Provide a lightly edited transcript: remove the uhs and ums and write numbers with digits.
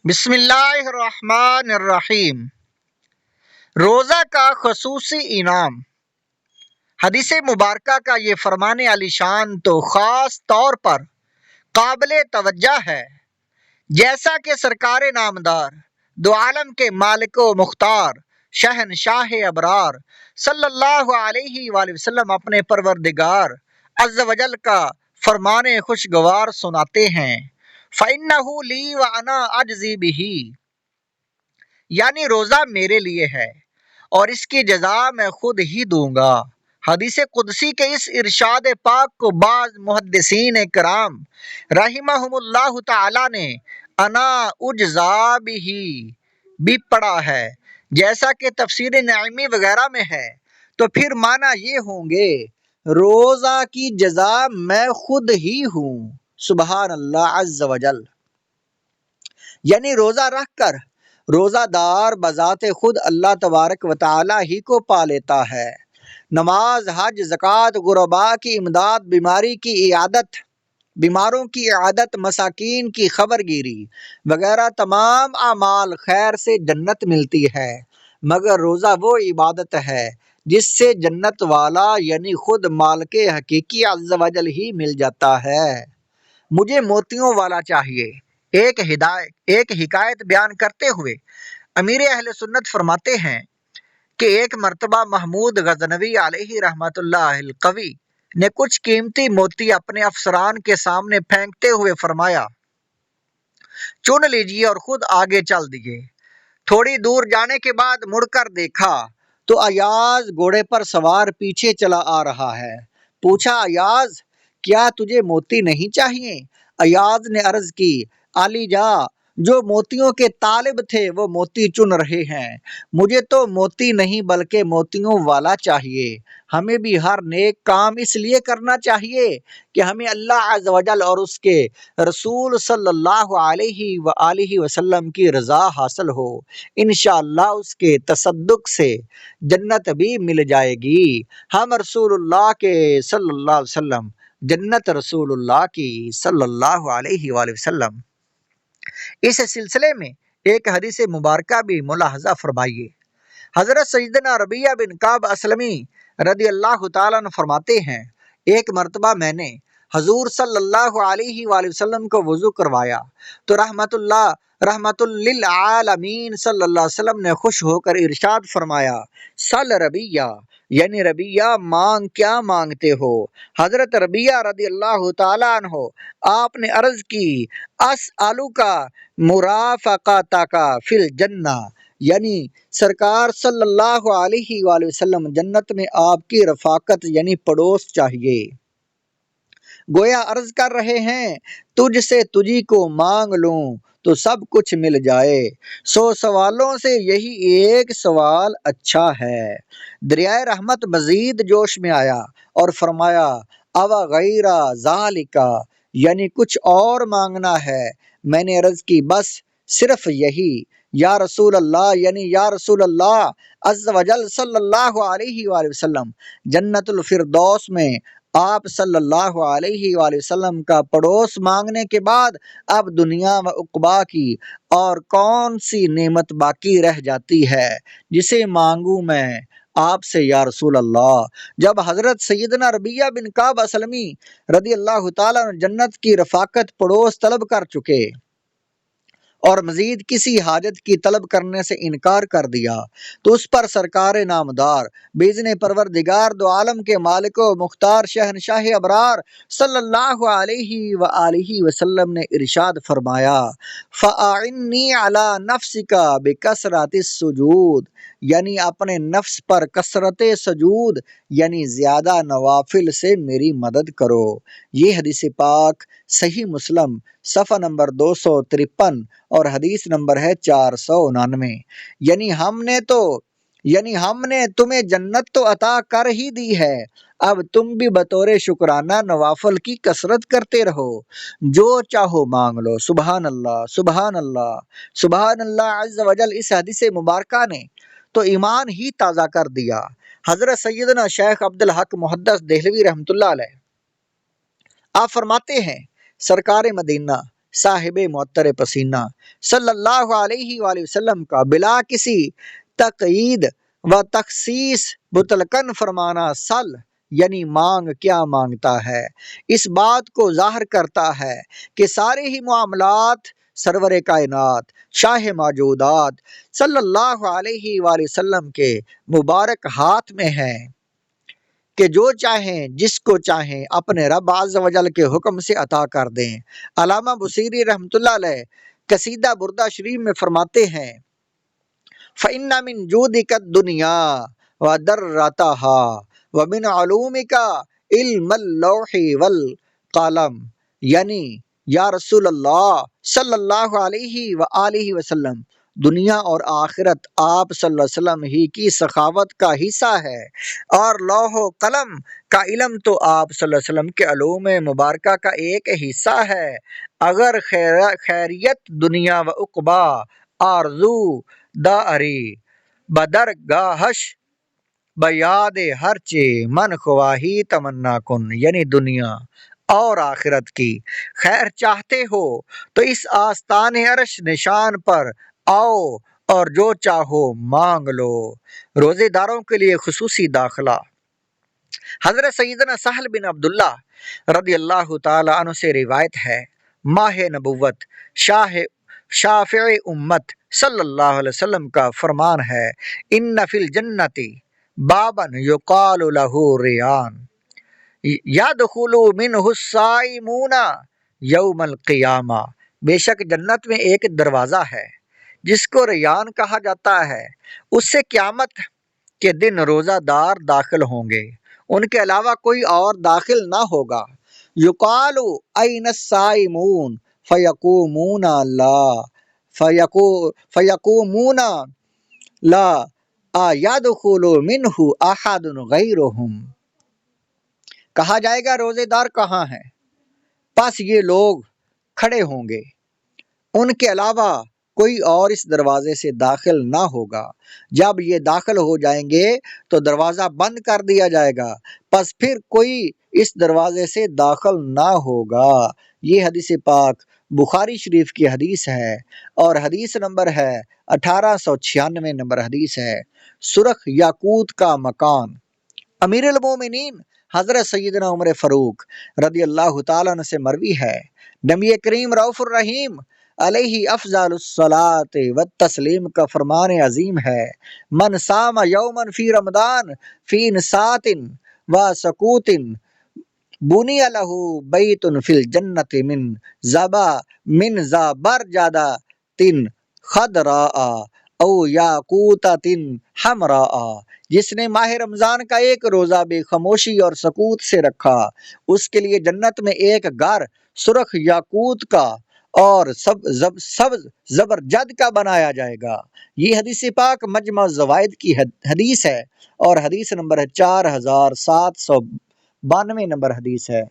بسم اللہ الرحمن الرحیم۔ روزہ کا خصوصی انعام۔ حدیث مبارکہ کا یہ فرمان علی شان تو خاص طور پر قابل توجہ ہے، جیسا کہ سرکار نامدار دو عالم کے مالک و مختار شہنشاہ ابرار صلی اللہ علیہ وآلہ وسلم اپنے پروردگار عز و جل کا فرمان خوشگوار سناتے ہیں، فَإِنَّهُ لِي وَأَنَا أَجْزِي بِهِ، یعنی روزہ میرے لیے ہے اور اس کی جزا میں خود ہی دوں گا۔ حدیث قدسی کے اس ارشاد پاک کو بعض محدثین کرام رحمہم اللہ تعالی نے انا اجزا بہ بھی پڑھا ہے، جیسا کہ تفسیر نعیمی وغیرہ میں ہے، تو پھر معنی یہ ہوں گے روزہ کی جزا میں خود ہی ہوں۔ سبحان اللہ عز و جل، یعنی روزہ رکھ کر روزہ دار بذات خود اللہ تبارک و تعالی ہی کو پا لیتا ہے۔ نماز، حج، زکوٰۃ، غرباء کی امداد، بیماروں کی عیادت، مساکین کی خبر گیری وغیرہ تمام اعمال خیر سے جنت ملتی ہے، مگر روزہ وہ عبادت ہے جس سے جنت والا یعنی خود مالک حقیقی عز و جل ہی مل جاتا ہے۔ مجھے موتیوں والا چاہیے۔ ایک حکایت بیان کرتے ہوئے امیر اہل سنت فرماتے ہیں کہ ایک مرتبہ محمود غزنوی علیہ رحمت اللہ القوی نے کچھ قیمتی موتی اپنے افسران کے سامنے پھینکتے ہوئے فرمایا، چن لیجئے، اور خود آگے چل دیے۔ تھوڑی دور جانے کے بعد مڑ کر دیکھا تو ایاز گھوڑے پر سوار پیچھے چلا آ رہا ہے۔ پوچھا، ایاز کیا تجھے موتی نہیں چاہیے؟ ایاز نے عرض کی، علی جا، جو موتیوں کے طالب تھے وہ موتی چن رہے ہیں، مجھے تو موتی نہیں بلکہ موتیوں والا چاہیے۔ ہمیں بھی ہر نیک کام اس لیے کرنا چاہیے کہ ہمیں اللہ عز و جل اور اس کے رسول صلی اللہ علیہ وآلہ وسلم کی رضا حاصل ہو، انشاءاللہ اس کے تصدق سے جنت بھی مل جائے گی۔ ہم رسول اللہ کے صلی اللہ علیہ وسلم، جنت رسول اللہ کی صلی اللہ علیہ وآلہ وسلم۔ اس سلسلے میں ایک حدیث مبارکہ بھی ملاحظہ فرمائیے۔ حضرت سیدنا ربیعہ بن کعب اسلمی رضی اللہ تعالیٰ عنہ فرماتے ہیں، ایک مرتبہ میں نے حضور صلی اللہ علیہ وآلہ وسلم کو وضو کروایا تو رحمت للعالمین صلی اللہ علیہ وسلم نے خوش ہو کر ارشاد فرمایا، سل ربیعہ، یعنی ربیعہ مانگ، کیا مانگتے ہو؟ حضرت ربیعہ رضی اللہ تعالیٰ عنہ آپ نے عرض کی، اسألک مرافقتک فی الجنہ، یعنی سرکار صلی اللہ علیہ وآلہ وسلم جنت میں آپ کی رفاقت یعنی پڑوس چاہیے۔ گویا عرض کر رہے ہیں، تجھ سے تجھی کو مانگ لوں تو سب کچھ مل جائے، 100 سوالوں سے یہی ایک سوال اچھا ہے۔ دریائے رحمت مزید جوش میں آیا اور فرمایا، او غیر ذالک، یعنی کچھ اور مانگنا ہے؟ میں نے عرض کی، بس صرف یہی۔ یا رسول اللہ، یعنی یا رسول اللہ عز و جل صلی اللہ علیہ وآلہ وسلم، جنت الفردوس میں آپ صلی اللہ علیہ وآلہ وسلم کا پڑوس مانگنے کے بعد اب دنیا و عقبا کی اور کون سی نعمت باقی رہ جاتی ہے جسے مانگوں میں آپ سے یا رسول اللہ؟ جب حضرت سیدنا ربیعہ بن کعب اسلمی رضی اللہ تعالیٰ عنہ جنت کی رفاقت پڑوس طلب کر چکے اور مزید کسی حاجت کی طلب کرنے سے انکار کر دیا تو اس پر سرکار نامدار باذن پروردگار دو عالم کے مالک و مختار شہنشاہ ابرار صلی اللہ علیہ وآلہ وسلم نے ارشاد فرمایا، فَأَعِنِّي عَلَى نَفْسِكَ بِكَثْرَةِ السُّجُودِ، یعنی اپنے نفس پر کثرت سجود یعنی زیادہ نوافل سے میری مدد کرو۔ یہ حدیث پاک صحیح مسلم صفحہ نمبر 253 اور حدیث نمبر ہے 499۔ یعنی ہم نے تمہیں جنت تو عطا کر ہی دی ہے، اب تم بھی بطور شکرانہ نوافل کی کثرت کرتے رہو، جو چاہو مانگ لو۔ سبحان اللہ، سبحان اللہ، سبحان اللہ عز و جل۔ اس حدیث مبارکہ نے تو ایمان ہی تازہ کر دیا۔ حضرت سیدنا شیخ عبدالحق محدث دہلوی رحمۃ اللہ علیہ آپ فرماتے ہیں، سرکار مدینہ صاحب معطر پسینہ صلی اللہ علیہ وآلہ وسلم کا بلا کسی تقیید و تخصیص مطلقاً فرمانا سل یعنی مانگ کیا مانگتا ہے، اس بات کو ظاہر کرتا ہے کہ سارے ہی معاملات سرور کائنات شاہ موجودات صلی اللہ علیہ وآلہ وسلم کے مبارک ہاتھ میں ہیں کہ جو چاہیں جس کو چاہیں اپنے رب عز و جل کے حکم سے عطا کر دیں۔ علامہ بصیری رحمۃ اللہ علیہ قصیدہ بردہ شریف میں فرماتے ہیں فَإِنَّ مِن جُودِكَ الدُّنْيَا وَدَرَّتَهَا وَمِنْ عُلُومِكَ عِلْمَ اللَّوْحِ وَالْقَلَمِ، یعنی یا رسول اللہ صلی اللہ علیہ وآلہ وسلم، دنیا اور آخرت آپ صلی اللہ علیہ وسلم ہی کی سخاوت کا حصہ ہے، اور لوح و قلم کا علم تو آپ صلی اللہ علیہ وسلم کے علوم مبارکہ کا ایک حصہ ہے۔ اگر خیریت دنیا و عقبا آرزو داری بدرگاہش بیاد ہر چے من خواہی تمنا کن، یعنی دنیا اور آخرت کی خیر چاہتے ہو تو اس آستان عرش نشان پر آؤ اور جو چاہو مانگ لو۔ روزے داروں کے لیے خصوصی داخلہ۔ حضرت سیدنا سہل بن عبداللہ رضی اللہ تعالی عنہ سے روایت ہے، ماہ نبوت شافع امت صلی اللہ علیہ وسلم کا فرمان ہے ان فی الجنت بابا یقال لہ ریان یدخل منہ الصائمون یوم القیامہ، بے شک جنت میں ایک دروازہ ہے جس کو ریان کہا جاتا ہے، اس سے قیامت کے دن روزہ دار داخل ہوں گے، ان کے علاوہ کوئی اور داخل نہ ہوگا۔ یقال این الصائمون فیقومون لا یدخل منہ احد غیرہم، کہا جائے گا روزے دار کہاں ہیں؟ پس یہ لوگ کھڑے ہوں گے، ان کے علاوہ کوئی اور اس دروازے سے داخل نہ ہوگا۔ جب یہ داخل ہو جائیں گے تو دروازہ بند کر دیا جائے گا، پس پھر کوئی اس دروازے سے داخل نہ ہوگا۔ یہ حدیث پاک بخاری شریف کی حدیث ہے اور حدیث نمبر ہے 1896 نمبر حدیث ہے۔ سرخ یاقوت کا مکان۔ امیر المومنین حضرت سیدنا عمر فاروق رضی اللہ تعالیٰ عنہ سے مروی ہے، نبی کریم رؤوف الرحیم علیہ افضل الصلاۃ والتسلیم کا فرمان عظیم ہے، من صام یوما فی رمضان فی انصات و سکوت بنی لہ بیت فی الجنت من زبرجدۃ خضراء او یاقوتۃ حمراء، جس نے ماہ رمضان کا ایک روزہ بے خاموشی اور سکوت سے رکھا، اس کے لیے جنت میں ایک گھر سرخ یاقوت کا اور سبز زبرجد کا بنایا جائے گا۔ یہ حدیث پاک مجمع الزوائد کی حدیث ہے اور حدیث نمبر ہے 4792 نمبر حدیث ہے۔